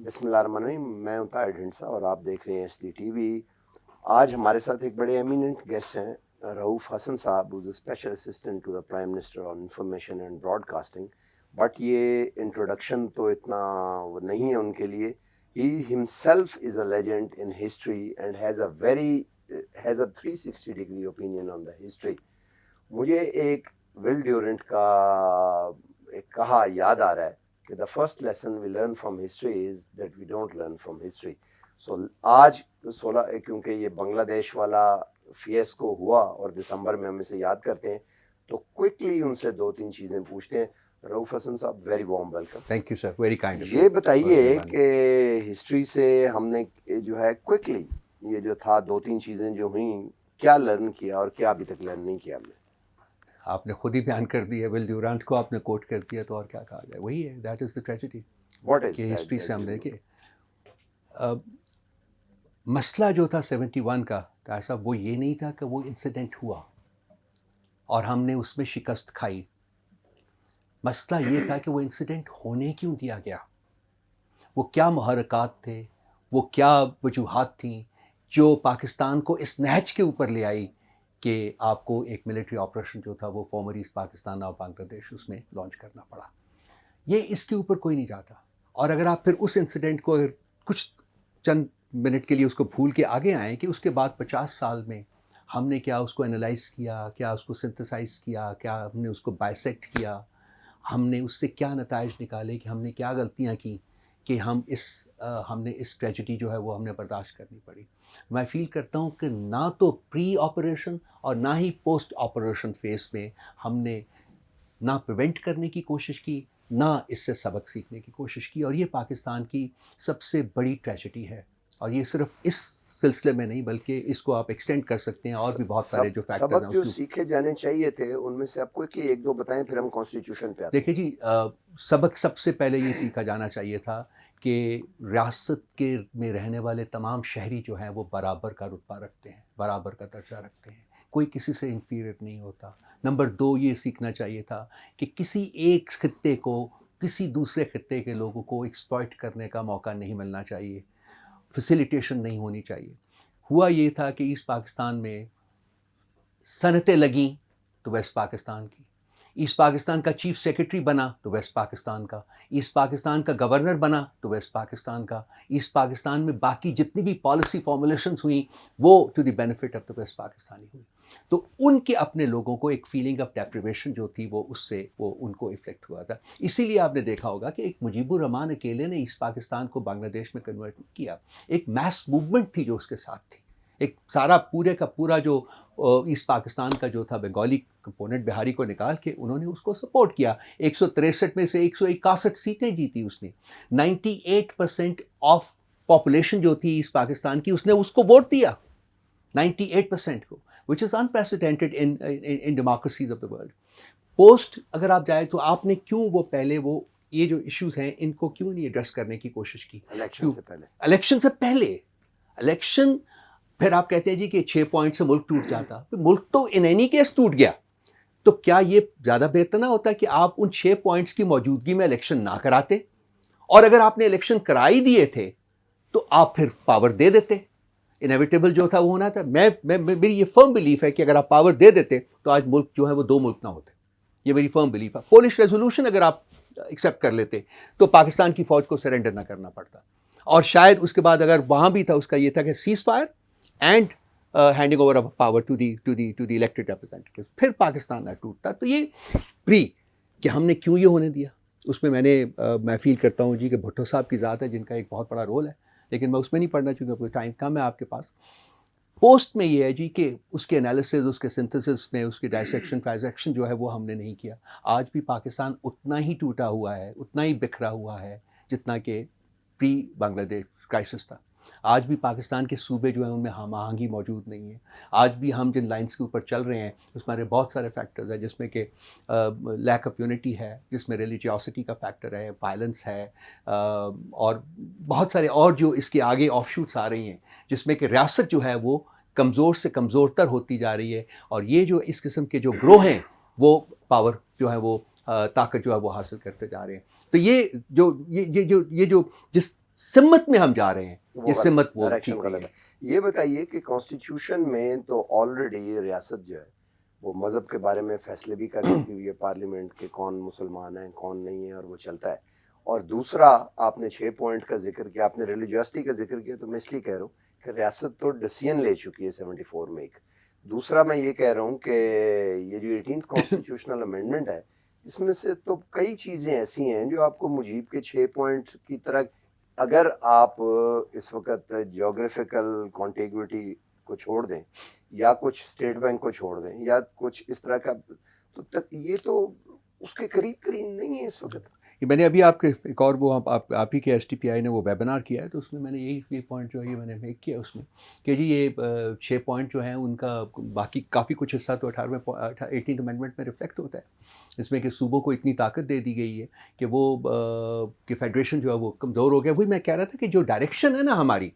بسم اللہ الرحمن الرحیم. میں ہوں طاہر ڈھنڈسا اور آپ دیکھ رہے ہیں ایس ڈی ٹی وی. آج ہمارے ساتھ ایک بڑے ایمیننٹ گیسٹ ہیں, رؤوف حسن صاحب, who is a special assistant to the Prime Minister on Information and Broadcasting. But یہ انٹروڈکشن تو اتنا وہ نہیں ہے ان کے لیے. He himself is a legend in history and has a 360 degree opinion on the history. مجھے ایک ول ڈیورنٹ کا ایک کہا یاد آ رہا ہے کہ the first lesson we learn from history is that we don't learn from history. So آج 16 کیونکہ یہ بنگلہ دیش والا فیسکو ہوا اور دسمبر میں ہم اسے یاد کرتے ہیں, تو کوئکلی ان سے 2-3 چیزیں پوچھتے ہیں. رؤوف حسن صاحب, very warm welcome. Thank you sir, very kind. یہ بتائیے کہ ہسٹری سے ہم نے جو ہے کوئکلی یہ جو تھا 2-3 چیزیں جو ہوئیں, کیا لرن کیا اور کیا ابھی تک لرن نہیں کیا ہم نے؟ آپ نے خود ہی بیان کر دیا, ول ڈیورانٹ کو آپ نے کوٹ کر دیا, تو اور کیا کہا جائے. وہی ہے, that is the tragedy. What is کہ ہسٹری سے ہم دیکھیں مسئلہ جو تھا 71 کا ایسا وہ یہ نہیں تھا کہ وہ انسیڈنٹ ہوا اور ہم نے اس میں شکست کھائی. مسئلہ یہ تھا کہ وہ انسیڈنٹ ہونے کیوں دیا گیا, وہ کیا محرکات تھے, وہ کیا وجوہات تھیں جو پاکستان کو اس نہج کے اوپر لے آئی کہ آپ کو ایک ملٹری آپریشن جو تھا وہ فارمر ایسٹ پاکستان اور بنگلہ دیش اس میں لانچ کرنا پڑا. یہ اس کے اوپر کوئی نہیں جاتا. اور اگر آپ پھر اس انسیڈنٹ کو اگر کچھ چند منٹ کے لیے اس کو بھول کے آگے آئیں کہ اس کے بعد 50 سال میں ہم نے کیا اس کو انالائز کیا, کیا اس کو سنتھسائز کیا, کیا ہم نے اس کو بائسیکٹ کیا, ہم نے اس سے کیا نتائج نکالے کہ ہم نے کیا غلطیاں کی کہ ہم نے اس ٹریجڈی جو ہے وہ ہم نے برداشت کرنی پڑی. میں فیل کرتا ہوں کہ نہ تو پری آپریشن اور نہ ہی پوسٹ آپریشن فیس میں ہم نے نہ پریونٹ کرنے کی کوشش کی, نہ اس سے سبق سیکھنے کی کوشش کی. اور یہ پاکستان کی سب سے بڑی ٹریجڈی ہے. اور یہ صرف اس سلسلے میں نہیں بلکہ اس کو آپ ایکسٹینڈ کر سکتے ہیں اور بھی بہت سارے جو فیکٹر ہیں. سبق جو سیکھے جانے چاہیے تھے ان میں سے آپ کوئکلی 1-2 بتائیں, پھر ہم کانسٹیٹیوشن پہ آتے ہیں. دیکھیں جی, سبق سب سے پہلے یہ سیکھا جانا چاہیے تھا کہ ریاست کے میں رہنے والے تمام شہری جو ہیں وہ برابر کا رتبہ رکھتے ہیں, برابر کا درجہ رکھتے ہیں, کوئی کسی سے انفیریئر نہیں ہوتا. نمبر 2 یہ سیکھنا چاہیے تھا کہ کسی ایک خطے کو کسی دوسرے خطے کے لوگوں کو ایکسپلائٹ کرنے کا موقع نہیں ملنا چاہیے, فیسیلیٹیشن نہیں ہونی چاہیے. ہوا یہ تھا کہ ایسٹ پاکستان میں صنعتیں لگیں تو ویسٹ پاکستان کی, ایسٹ پاکستان کا چیف سیکرٹری بنا تو ویسٹ پاکستان کا, ایسٹ پاکستان کا گورنر بنا تو ویسٹ پاکستان کا, ایسٹ پاکستان میں باقی جتنی بھی پالیسی فارمولیشنز ہوئیں وہ to the benefit of the West Pakistani ہوئی. تو ان کے اپنے لوگوں کو ایک فیلنگ آف ڈیپریویشن جو تھی وہ اس سے وہ ان کو افیکٹ ہوا تھا. اسی لیے آپ نے دیکھا ہوگا کہ ایک مجیب الرحمان اکیلے نے ایسٹ پاکستان کو بنگلہ دیش میں کنورٹ کیا. ایک میس موومنٹ تھی جو اس کے ساتھ تھی, ایک سارا پورے کا پورا جو ایسٹ پاکستان کا جو تھا بنگالی کمپوننٹ بہاری کو نکال کے انہوں نے اس کو سپورٹ کیا. 163 میں سے 161 سیٹیں جیتی اس نے. 98% آف پاپولیشن جو تھی ایسٹ پاکستان کی اس نے اس کو ووٹ دیا, 98% کو, which is unprecedented in democracies of the world. Post اگر آپ جائیں تو آپ نے کیوں وہ پہلے وہ یہ جو ایشوز ہیں ان کو کیوں نہیں ایڈریس کرنے کی کوشش کی الیکشن سے پہلے؟ الیکشن سے پہلے, الیکشن پھر آپ کہتے ہیں جی کہ 6 پوائنٹ سے ملک ٹوٹ جاتا. ملک تو ان اینی کیس ٹوٹ گیا, تو کیا یہ زیادہ بہتر نہ ہوتا کہ آپ ان 6 پوائنٹس کی موجودگی میں الیکشن نہ کراتے, اور اگر آپ نے الیکشن کرائی دیے تھے تو آپ پھر پاور دے دیتے. انیویٹیبل جو تھا وہ ہونا تھا. میری یہ فرم بلیف ہے کہ اگر آپ پاور دے دیتے تو آج ملک جو ہے وہ 2 ملک نہ ہوتے. یہ میری فرم بلیف ہے. پولش ریزولوشن اگر آپ ایکسیپٹ کر لیتے تو پاکستان کی فوج کو سرنڈر نہ کرنا پڑتا, اور شاید اس کے بعد اگر وہاں بھی تھا اس کا یہ تھا کہ ceasefire and handing over of power to the elected representative, پھر پاکستان نہ ٹوٹتا. تو یہ کہ ہم نے کیوں یہ ہونے دیا, اس میں میں فیل کرتا ہوں جی کہ بھٹو صاحب کی ذات ہے جن کا ایک بہت بڑا رول ہے, لیکن میں اس میں نہیں پڑھنا چاہوں گا, کوئی ٹائم کم ہے آپ کے پاس. پوسٹ میں یہ ہے جی کہ اس کے انالیسز, اس کے سنتھسس میں اس کے ڈائسیکشن ٹرانزیکشن جو ہے وہ ہم نے نہیں کیا. آج بھی پاکستان اتنا ہی ٹوٹا ہوا ہے, اتنا ہی بکھرا ہوا ہے جتنا کہ پری بنگلہ دیش کرائسس تھا. آج بھی پاکستان کے صوبے جو ہیں ان میں ہم آہنگی موجود نہیں ہے. آج بھی ہم جن لائنس کے اوپر چل رہے ہیں اس میں بہت سارے فیکٹرز ہیں, جس میں کہ لیک آف یونٹی ہے, جس میں ریلیجیوسٹی کا فیکٹر ہے, وائلنس ہے, اور بہت سارے اور جو اس کے آگے آف شوٹس آ رہی ہیں, جس میں کہ ریاست جو ہے وہ کمزور سے کمزور تر ہوتی جا رہی ہے. اور یہ جو اس قسم کے جو گروہ ہیں وہ پاور جو ہے وہ طاقت جو ہے وہ حاصل کرتے جا رہے ہیں. تو یہ جو جس سمت میں ہم جا رہے ہیں، یہ سمت وہ ڈائریکشن ٹھیک غلط نہیں ہے. ہے. یہ بتائیے کہ کانسٹیٹیوشن میں تو آلریڈی ریاست جو ہے وہ مذہب کے بارے میں فیصلے بھی کر چکی ہوئی ہے پارلیمنٹ کے، کون مسلمان ہیں کون نہیں ہے، اور وہ چلتا ہے. اور دوسرا آپ نے 6 پوائنٹ کا ذکر کیا، آپ نے ریلیجیوسٹی کا ذکر کیا، تو میں اس لیے کہہ رہا ہوں کہ ریاست تو ڈیسیژن لے چکی ہے 74 میں ایک. دوسرا میں یہ کہہ رہا ہوں کہ یہ جو 18th کانسٹیٹیوشنل امینڈمنٹ ہے، اس میں سے تو کئی چیزیں ایسی ہیں جو آپ کو مجیب کے 6 پوائنٹس کی طرح، اگر آپ اس وقت جیوگرافیکل کانٹیگوٹی کو چھوڑ دیں یا کچھ اسٹیٹ بینک کو چھوڑ دیں یا کچھ اس طرح کا، تو یہ تو اس کے قریب قریب نہیں ہے اس وقت. میں نے ابھی آپ کے ایک اور وہ آپ ہی کے ایس ٹی پی آئی نے وہ ویبنار کیا ہے، تو اس میں میں نے یہی پوائنٹ جو ہے یہ میں نے میک کیا اس میں کہ جی یہ 6 پوائنٹ جو ہیں ان کا باقی کافی کچھ حصہ تو 18th امینڈمنٹ میں ریفلیکٹ ہوتا ہے، اس میں کہ صوبوں کو اتنی طاقت دے دی گئی ہے کہ وہ کہ فیڈریشن جو ہے وہ کمزور ہو گیا. وہی میں کہہ رہا تھا کہ جو ڈائریکشن ہے نا ہماری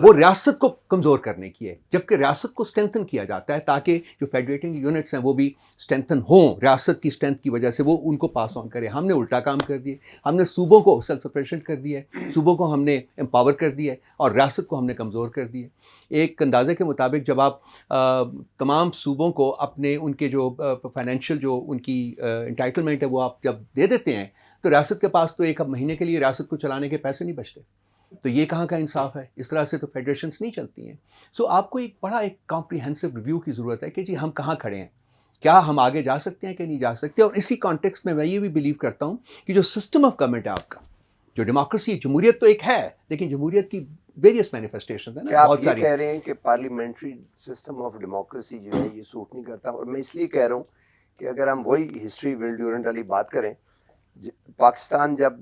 وہ ریاست کو کمزور کرنے کی ہے، جبکہ ریاست کو اسٹرینتھن کیا جاتا ہے تاکہ جو فیڈریٹنگ یونٹس ہیں وہ بھی اسٹرینتھن ہوں، ریاست کی اسٹرینتھ کی وجہ سے وہ ان کو پاس آن کرے. ہم نے الٹا کام کر دیے، ہم نے صوبوں کو سیلف سفیشینٹ کر دیا ہے، صوبوں کو ہم نے امپاور کر دیا ہے اور ریاست کو ہم نے کمزور کر دیا ہے. ایک اندازے کے مطابق جب آپ تمام صوبوں کو اپنے ان کے جو فائنینشیل جو ان کی انٹائٹلمنٹ ہے وہ آپ جب دے دیتے ہیں تو ریاست کے پاس تو ایک مہینے کے لیے ریاست کو چلانے کے پیسے نہیں بچتے. تو یہ کہاں کا انصاف ہے؟ اس طرح سے تو فیڈریشنز نہیں چلتی ہیں. سو آپ کو ایک بڑا ایک کمپریہنسو ریویو کی ضرورت ہے کہ جی ہم کہاں کھڑے ہیں، کیا ہم آگے جا سکتے ہیں کہ نہیں جا سکتے. اور اسی کانٹیکسٹ میں یہ بھی بلیو کرتا ہوں کہ جو سسٹم آف گورنمنٹ ہے آپ کا، جو ڈیموکریسی، جمہوریت تو ایک ہے لیکن جمہوریت کی ویریس مینیفیسٹیشنز ہیں نا، کیا بہت آپ یہ ساری. کہہ رہے ہیں کہ پارلیمنٹری سسٹم آف ڈیموکریسی جو ہے یہ سوٹ نہیں کرتا؟ اور میں اس لیے کہہ رہا ہوں کہ اگر ہم وہی ہسٹری ول ڈیورنٹ والی بات کریں، پاکستان جب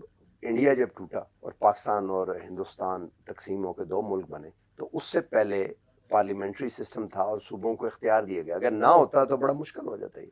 انڈیا جب ٹوٹا اور پاکستان اور ہندوستان تقسیم ہو کے 2 ملک بنے، تو اس سے پہلے پارلیمنٹری سسٹم تھا اور صوبوں کو اختیار دیا گیا. اگر نہ ہوتا تو بڑا مشکل ہو جاتا ہے.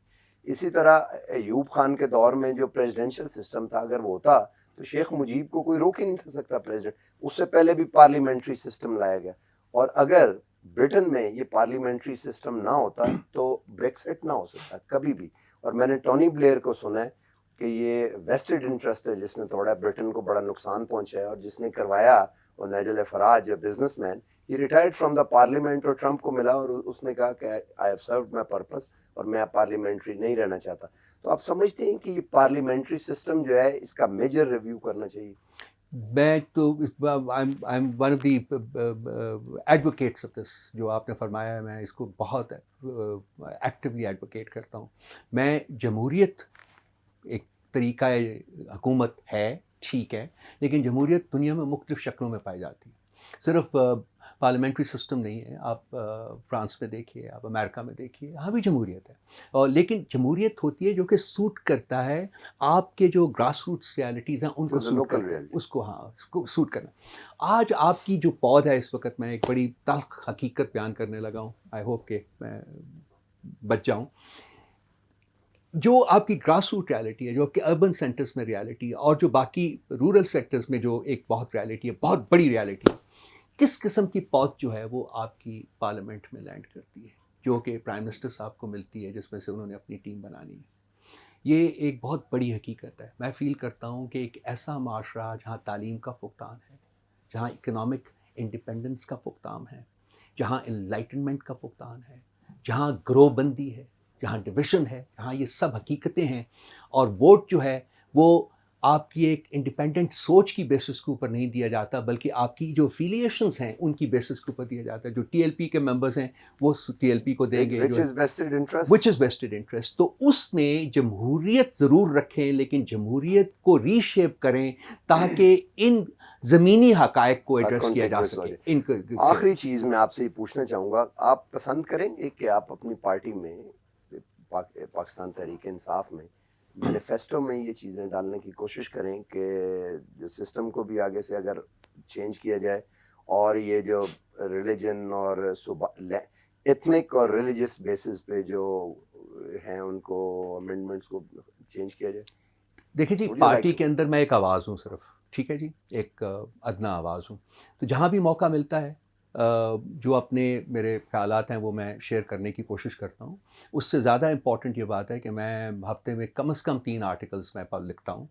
اسی طرح ایوب خان کے دور میں جو پریزیڈنشل سسٹم تھا، اگر وہ ہوتا تو شیخ مجیب کو کوئی روک ہی نہیں تھا سکتا پریزیڈنٹ. اس سے پہلے بھی پارلیمنٹری سسٹم لایا گیا. اور اگر برٹن میں یہ پارلیمنٹری سسٹم نہ ہوتا تو بریکسٹ نہ ہو سکتا کبھی بھی. اور میں نے ٹونی بلیئر کو سنا ہے کہ یہ ویسٹڈ انٹرسٹ ہے جس نے توڑا، برٹن کو بڑا نقصان پہنچایا، اور جس نے کروایا وہ Nigel Farage, businessman, he retired from the parliament, اور ٹرمپ کو ملا اور اس نے کہا کہ I have served my purpose اور میں پارلیمنٹری نہیں رہنا چاہتا. تو آپ سمجھتے ہیں کہ یہ پارلیمنٹری سسٹم جو ہے اس کا میجر ریویو کرنا چاہیے؟ میں تو I am one of the advocates of this, جو آپ نے فرمایا ہے میں اس کو بہت ایکٹیولی ایڈوکیٹ کرتا ہوں. میں جمہوریت ایک طریقہ حکومت ہے، ٹھیک ہے، لیکن جمہوریت دنیا میں مختلف شکلوں میں پائی جاتی ہے. صرف پارلیمنٹری سسٹم نہیں ہے. آپ فرانس میں دیکھیے، آپ امریکہ میں دیکھیے، یہاں بھی جمہوریت ہے. اور لیکن جمہوریت ہوتی ہے جو کہ سوٹ کرتا ہے آپ کے جو گراس روٹس ریالٹیز ہیں ان کو سوٹ کرتا ہے، اس کو اس کو سوٹ کرنا. آج آپ کی جو پود ہے، اس وقت میں ایک بڑی تلخ حقیقت بیان کرنے لگا ہوں، آئی ہوپ کہ میں بچ جاؤں. جو آپ کی گراس روٹ ریالٹی ہے، جو آپ کے اربن سینٹرز میں ریالٹی ہے، اور جو باقی رورل سیکٹرز میں جو ایک بہت ریالٹی ہے، بہت بڑی ریالٹی ہے، کس قسم کی پود جو ہے وہ آپ کی پارلیمنٹ میں لینڈ کرتی ہے، جو کہ پرائم منسٹر صاحب کو ملتی ہے، جس میں سے انہوں نے اپنی ٹیم بنانی ہے. یہ ایک بہت بڑی حقیقت ہے. میں فیل کرتا ہوں کہ ایک ایسا معاشرہ جہاں تعلیم کا فقدان ہے، جہاں اکنامک انڈیپینڈنس کا فقدان ہے، جہاں انلائٹنمنٹ کا فقدان ہے، جہاں گروہ بندی ہے، جہاں ڈویژن ہے، جہاں یہ سب حقیقتیں ہیں، اور ووٹ جو ہے وہ آپ کی ایک انڈیپینڈنٹ سوچ کی بیسس کے اوپر نہیں دیا جاتا، بلکہ آپ کی جو افیلیشنز ہیں ان کی بیسس کے اوپر دیا جاتا ہے. جو ٹی ایل پی کے ممبرز ہیں وہ ٹی ایل پی کو دیں گے، which is vested interest. Which is vested interest. تو اس میں جمہوریت ضرور رکھیں، لیکن جمہوریت کو ری شیپ کریں تاکہ ان زمینی حقائق کو ایڈریس کیا جا سکے. آخری چیز میں آپ سے یہ پوچھنا چاہوں گا، آپ پسند کریں گے کہ آپ اپنی پارٹی میں، پاکستان تحریک انصاف میں، مینیفیسٹو میں یہ چیزیں ڈالنے کی کوشش کریں کہ جو سسٹم کو بھی آگے سے اگر چینج کیا جائے، اور یہ جو ریلیجن اور ایتھنک اور ریلیجس بیسس پہ جو ہیں ان کو امینڈمنٹس کو چینج کیا جائے؟ دیکھیں جی، پارٹی کے اندر میں ایک آواز ہوں صرف، ٹھیک ہے جی، ایک ادنا آواز ہوں. تو جہاں بھی موقع ملتا ہے جو اپنے میرے خیالات ہیں وہ میں شیئر کرنے کی کوشش کرتا ہوں. اس سے زیادہ امپورٹنٹ یہ بات ہے کہ میں ہفتے میں کم از کم 3 آرٹیکلز میں لکھتا ہوں.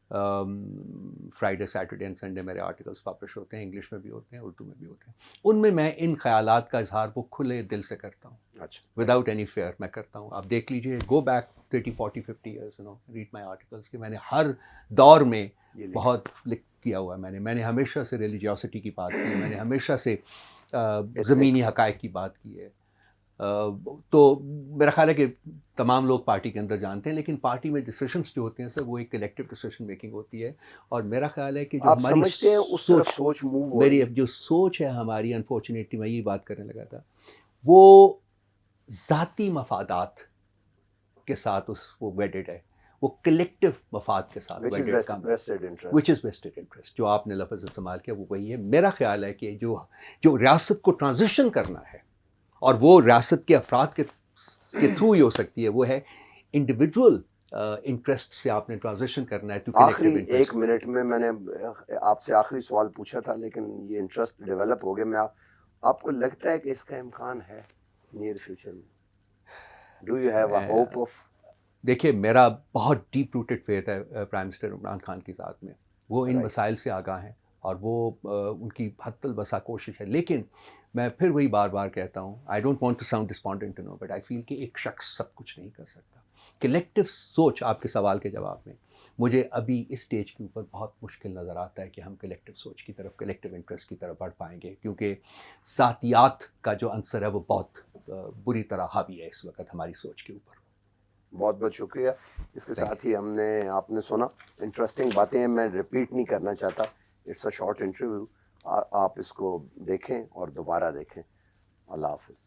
فرائیڈے سیٹرڈے اینڈ سنڈے میرے آرٹیکلس پبلش ہوتے ہیں، انگلش میں بھی ہوتے ہیں، اردو میں بھی ہوتے ہیں. ان میں میں ان خیالات کا اظہار وہ کھلے دل سے کرتا ہوں، اچھا وداؤٹ اینی فیئر میں کرتا ہوں. آپ دیکھ لیجئے، گو بیک 30 40 50 ایئرس، ریڈ مائی آرٹیکلس کہ میں نے ہر دور میں بہت کیا ہوا ہے. میں نے ہمیشہ سے ریلیجیوسٹی کی بات کی، میں نے ہمیشہ سے زمینی حقائق کی بات کی ہے. تو میرا خیال ہے کہ تمام لوگ پارٹی کے اندر جانتے ہیں، لیکن پارٹی میں ڈیسیشنس جو ہوتے ہیں سر، وہ ایک کلیکٹیو ڈیسیشن میکنگ ہوتی ہے. اور میرا خیال ہے کہ جو آپ ہماری سمجھتے ہیں اس طرف سوچ موو ہو رہی میری ہے؟ جو سوچ ہے ہماری، انفارچونیٹلی میں یہی بات کرنے لگا تھا، وہ ذاتی مفادات کے ساتھ وہ ویڈڈ ہے، وہ کلیکٹیو مفاد کے ساتھ Which is ویڈڈ vested interest. Which is vested interest. جو آپ نے لفظ استعمال کیا وہ وہی ہے. میرا خیال ہے کہ جو ریاست کو ٹرانزیشن کرنا ہے، اور وہ ریاست کے افراد کے تھرو ہی ہو سکتی ہے، وہ ہے انڈیویجول انٹرسٹ سے آپ نے ٹرانزیشن کرنا ہے. آخری 1 منٹ میں میں نے آپ سے آخری سوال پوچھا تھا، لیکن یہ انٹرسٹ ڈیولپ ہو گیا. میں آپ کو لگتا ہے کہ اس کا امکان ہے نیئر فیوچر میں؟ Do you have a hope of? دیکھیے، میرا بہت ڈیپ روٹڈ فیتھ ہے پرائم منسٹر عمران خان کی ذات میں. وہ ان مسائل سے آگاہ ہیں اور وہ ان کی حد البسا کوشش ہے. لیکن میں پھر وہی بار بار کہتا ہوں، I don't want to sound despondent to know, but I feel کہ ایک شخص سب کچھ نہیں کر سکتا. کلیکٹیو سوچ، آپ کے سوال کے جواب میں مجھے ابھی اس اسٹیج کے اوپر بہت مشکل نظر آتا ہے کہ ہم کلیکٹیو سوچ کی طرف، کلیکٹیو انٹرسٹ کی طرف بڑھ پائیں گے، کیونکہ ذاتیات کا جو عنصر ہے وہ بہت بری طرح حاوی ہے اس وقت ہماری سوچ کے اوپر. بہت بہت شکریہ. اس کے ساتھ ہی آپ نے سنا انٹرسٹنگ باتیں، میں ریپیٹ نہیں کرنا چاہتا. It's a short interview. آپ اس کو دیکھیں اور دوبارہ دیکھیں. اللہ حافظ.